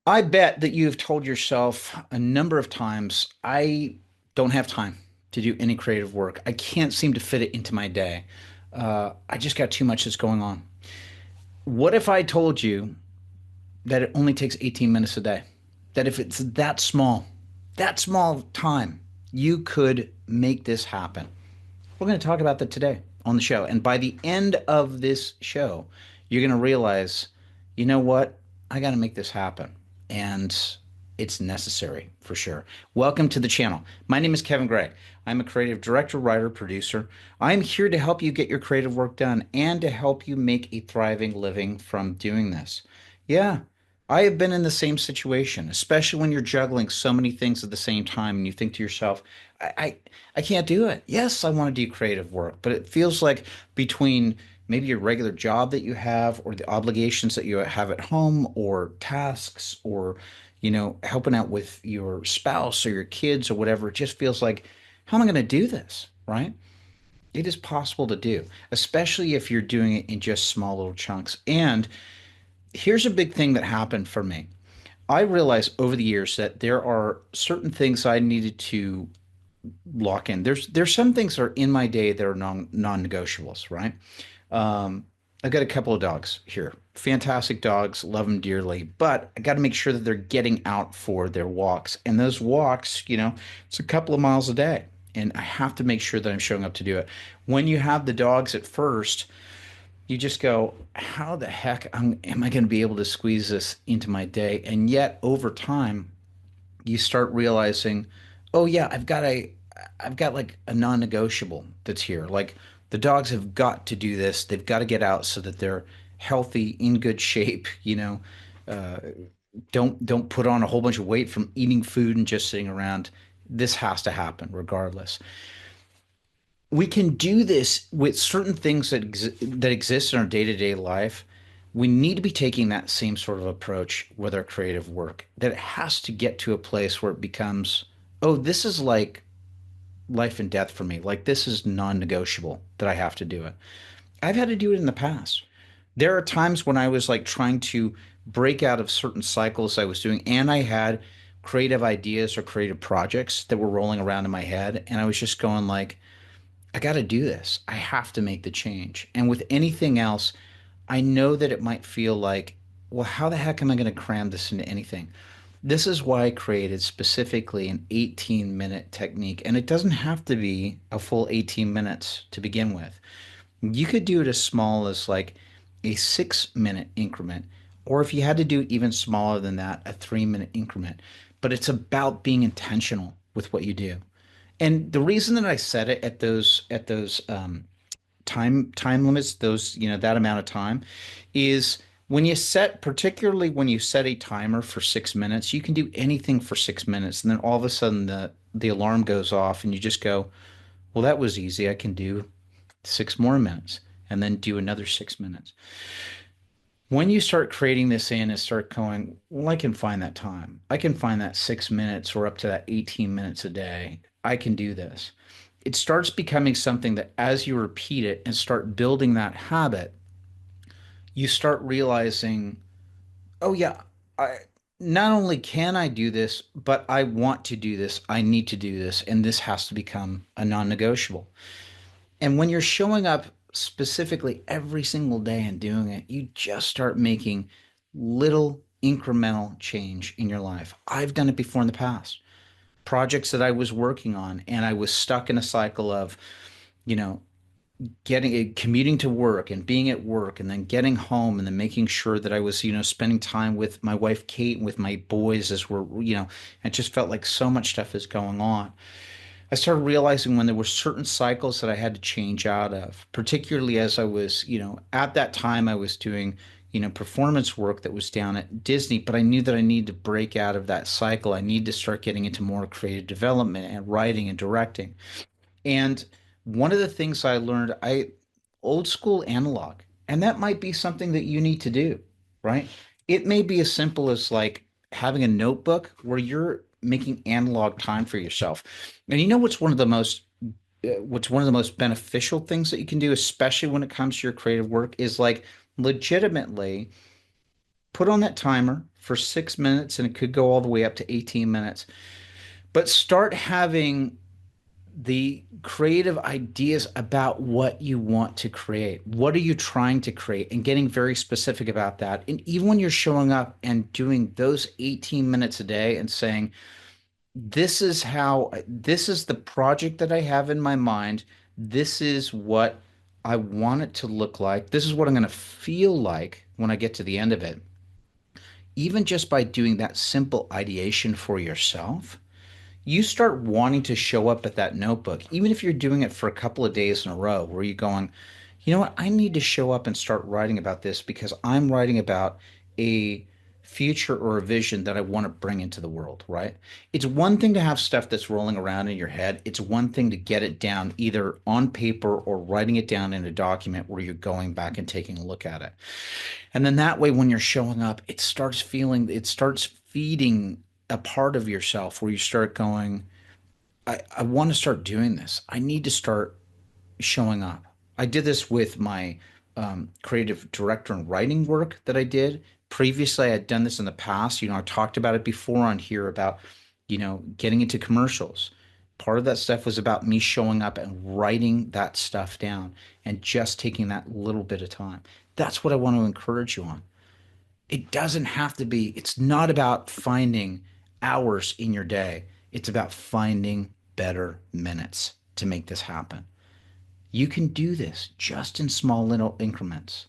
I bet that you've told yourself a number of times, I don't have time to do any creative work. I can't seem to fit it into my day. I just got too much that's going on. What if I told you that it only takes 18 minutes a day? That if it's that small time, you could make this happen. We're going to talk about that today on the show. And by the end of this show, you're going to realize, you know what? I got to make this happen. And it's necessary for sure. Welcome to the channel. My name is Kevin Gregg. I'm a creative director, writer, producer. I'm here to help you get your creative work done and to help you make a thriving living from doing this. Yeah, I have been in the same situation, especially when you're juggling so many things at the same time and you think to yourself, I, I, I can't do it. Yes, I want to do creative work, but it feels like between maybe your regular job that you have or the obligations that you have at home or tasks or, helping out with your spouse or your kids or whatever, it just feels like, how am I going to do this? Right? It is possible to do, especially if you're doing it in just small little chunks. And here's a big thing that happened for me. I realized over the years that there are certain things I needed to lock in. There's some things that are in my day that are non-negotiables, right? Um, I've got a couple of dogs here. Fantastic dogs, love them dearly, but I got to make sure that they're getting out for their walks. And those walks, it's a couple of miles a day. And I have to make sure that I'm showing up to do it. When you have the dogs at first, you just go, how the heck am I going to be able to squeeze this into my day? And yet over time, you start realizing, oh yeah, I've got like a non-negotiable that's here. Like the dogs have got to do this. They've got to get out so that they're healthy, in good shape, uh, don't put on a whole bunch of weight from eating food and just sitting around. This has to happen regardless. We can do this with certain things that exist in our day-to-day life. We need to be taking that same sort of approach with our creative work, that it has to get to a place where it becomes, oh, this is like life and death for me. Like this is non-negotiable that I have to do it. I've had to do it in the past. There are times when I was like trying to break out of certain cycles I was doing, and I had creative ideas or creative projects that were rolling around in my head, and I was just going like, I got to do this. I have to make the change. And with anything else, I know that it might feel like, well, how the heck am I going to cram this into anything? This is why I created specifically an 18-minute technique. And it doesn't have to be a full 18 minutes to begin with. You could do it as small as like a 6-minute increment, or if you had to do it even smaller than that, a 3-minute increment. But it's about being intentional with what you do. And the reason that I set it at those time limits, those, that amount of time, is when you set, particularly when you set a timer for 6 minutes, you can do anything for 6 minutes, and then all of a sudden the alarm goes off, and you just go, well, that was easy. I can do 6 more minutes, and then do another 6 minutes. When you start creating this in and start going, well, I can find that time. I can find that 6 minutes or up to that 18 minutes a day. I can do this. It starts becoming something that as you repeat it and start building that habit, you start realizing, oh yeah, I not only can I do this, but I want to do this. I need to do this, and this has to become a non-negotiable. And when you're showing up specifically every single day and doing it, you just start making little incremental change in your life. I've done it before in the past. Projects that I was working on, and I was stuck in a cycle of, you know, commuting to work and being at work and then getting home and then making sure that I was, spending time with my wife Kate and with my boys as we're, it just felt like so much stuff is going on. I started realizing when there were certain cycles that I had to change out of, particularly as I was, at that time I was doing, performance work that was down at Disney, but I knew that I needed to break out of that cycle. I need to start getting into more creative development and writing and directing. And one of the things I learned, old school analog, and that might be something that you need to do, right? It may be as simple as like having a notebook where you're making analog time for yourself. And you know what's one of the most beneficial things that you can do, especially when it comes to your creative work, is like legitimately put on that timer for 6 minutes, and it could go all the way up to 18 minutes. But start having the creative ideas about what you want to create. What are you trying to create? And getting very specific about that. And even when you're showing up and doing those 18 minutes a day and saying, this is the project that I have in my mind. This is what I want it to look like. This is what I'm going to feel like when I get to the end of it. Even just by doing that simple ideation for yourself, you start wanting to show up at that notebook, even if you're doing it for a couple of days in a row, where you're going, you know what, I need to show up and start writing about this because I'm writing about a future or a vision that I want to bring into the world, right? It's one thing to have stuff that's rolling around in your head. It's one thing to get it down either on paper or writing it down in a document where you're going back and taking a look at it. And then that way, when you're showing up, it starts feeding a part of yourself where you start going, I want to start doing this. I need to start showing up. I did this with my creative director and writing work that I did. Previously, I had done this in the past. I talked about it before on here about, getting into commercials. Part of that stuff was about me showing up and writing that stuff down and just taking that little bit of time. That's what I want to encourage you on. It doesn't have to be, it's not about finding hours in your day. It's about finding better minutes to make this happen. You can do this just in small little increments,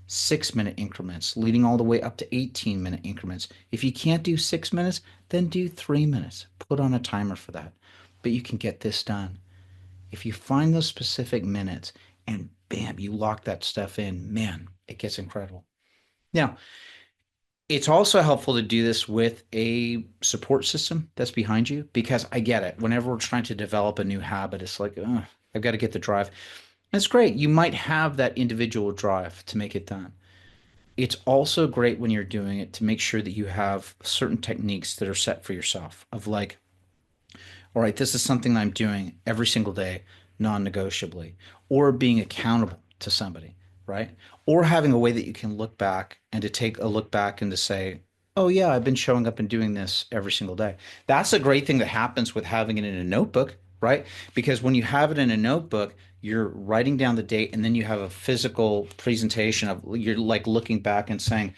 6 minute increments, leading all the way up to 18-minute increments. If you can't do 6 minutes, then do 3 minutes. Put on a timer for that. But you can get this done. If you find those specific minutes and bam, you lock that stuff in, man, it gets incredible. Now, it's also helpful to do this with a support system that's behind you because I get it. Whenever we're trying to develop a new habit, it's like, "Ugh, I've got to get the drive." That's great. You might have that individual drive to make it done. It's also great when you're doing it to make sure that you have certain techniques that are set for yourself of like, all right, this is something that I'm doing every single day, non-negotiably, or being accountable to somebody, right? Or having a way that you can look back and to take a look back and to say, oh, yeah, I've been showing up and doing this every single day. That's a great thing that happens with having it in a notebook, right? Because when you have it in a notebook, you're writing down the date and then you have a physical presentation of you're like looking back and saying,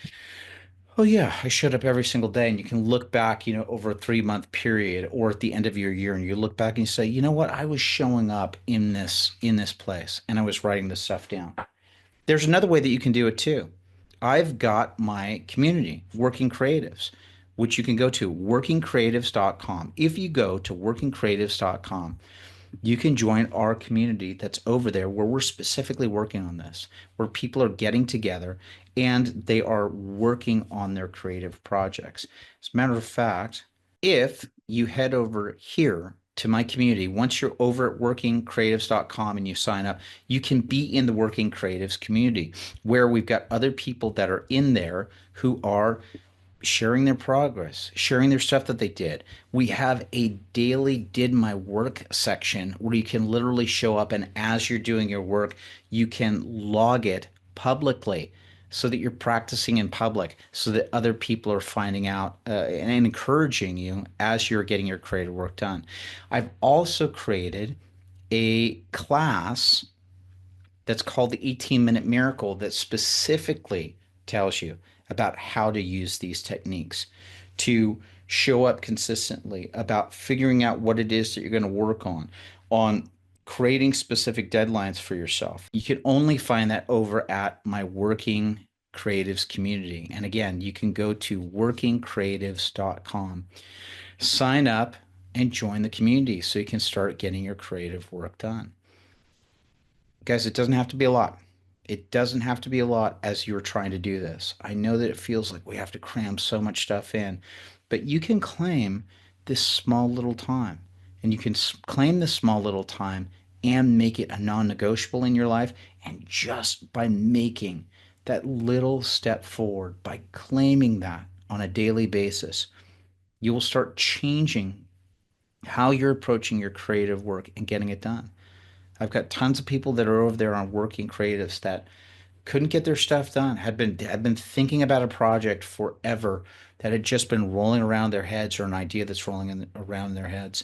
oh yeah, I showed up every single day, and you can look back, over a 3 month period or at the end of your year, and you look back and you say, you know what, I was showing up in this place, and I was writing this stuff down. There's another way that you can do it too. I've got my community, Working Creatives, which you can go to workingcreatives.com. If you go to workingcreatives.com, you can join our community that's over there where we're specifically working on this, where people are getting together and they are working on their creative projects. As a matter of fact, if you head over here to my community, once you're over at workingcreatives.com and you sign up, you can be in the Working Creatives community where we've got other people that are in there who are sharing their progress, sharing their stuff that they did. We have a daily did my work section where you can literally show up and as you're doing your work, you can log it publicly so that you're practicing in public, so that other people are finding out and encouraging you as you're getting your creative work done. I've also created a class that's called the 18-minute miracle that specifically tells you about how to use these techniques to show up consistently, about figuring out what it is that you're going to work on creating specific deadlines for yourself. You can only find that over at my Working Creatives community. And again, you can go to workingcreatives.com, sign up, and join the community so you can start getting your creative work done. Guys, it doesn't have to be a lot. It doesn't have to be a lot as you're trying to do this. I know that it feels like we have to cram so much stuff in, but you can claim this small little time and you can claim this small little time and make it a non-negotiable in your life. And just by making that little step forward, by claiming that on a daily basis, you will start changing how you're approaching your creative work and getting it done. I've got tons of people that are over there on Working Creatives that couldn't get their stuff done, had been thinking about a project forever that had just been rolling around their heads, or an idea that's rolling around their heads.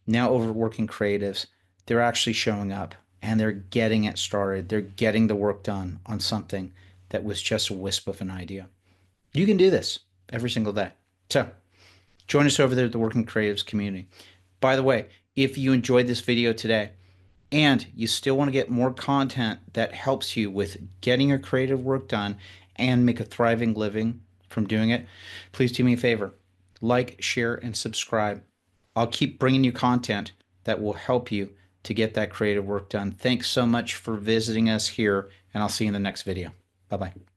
Now overworking creatives, they're actually showing up and they're getting it started. They're getting the work done on something that was just a wisp of an idea. You can do this every single day. So join us over there at the Working Creatives community. By the way, if you enjoyed this video today and you still want to get more content that helps you with getting your creative work done and make a thriving living from doing it, please do me a favor. Like, share, and subscribe. I'll keep bringing you content that will help you to get that creative work done. Thanks so much for visiting us here, and I'll see you in the next video. Bye bye.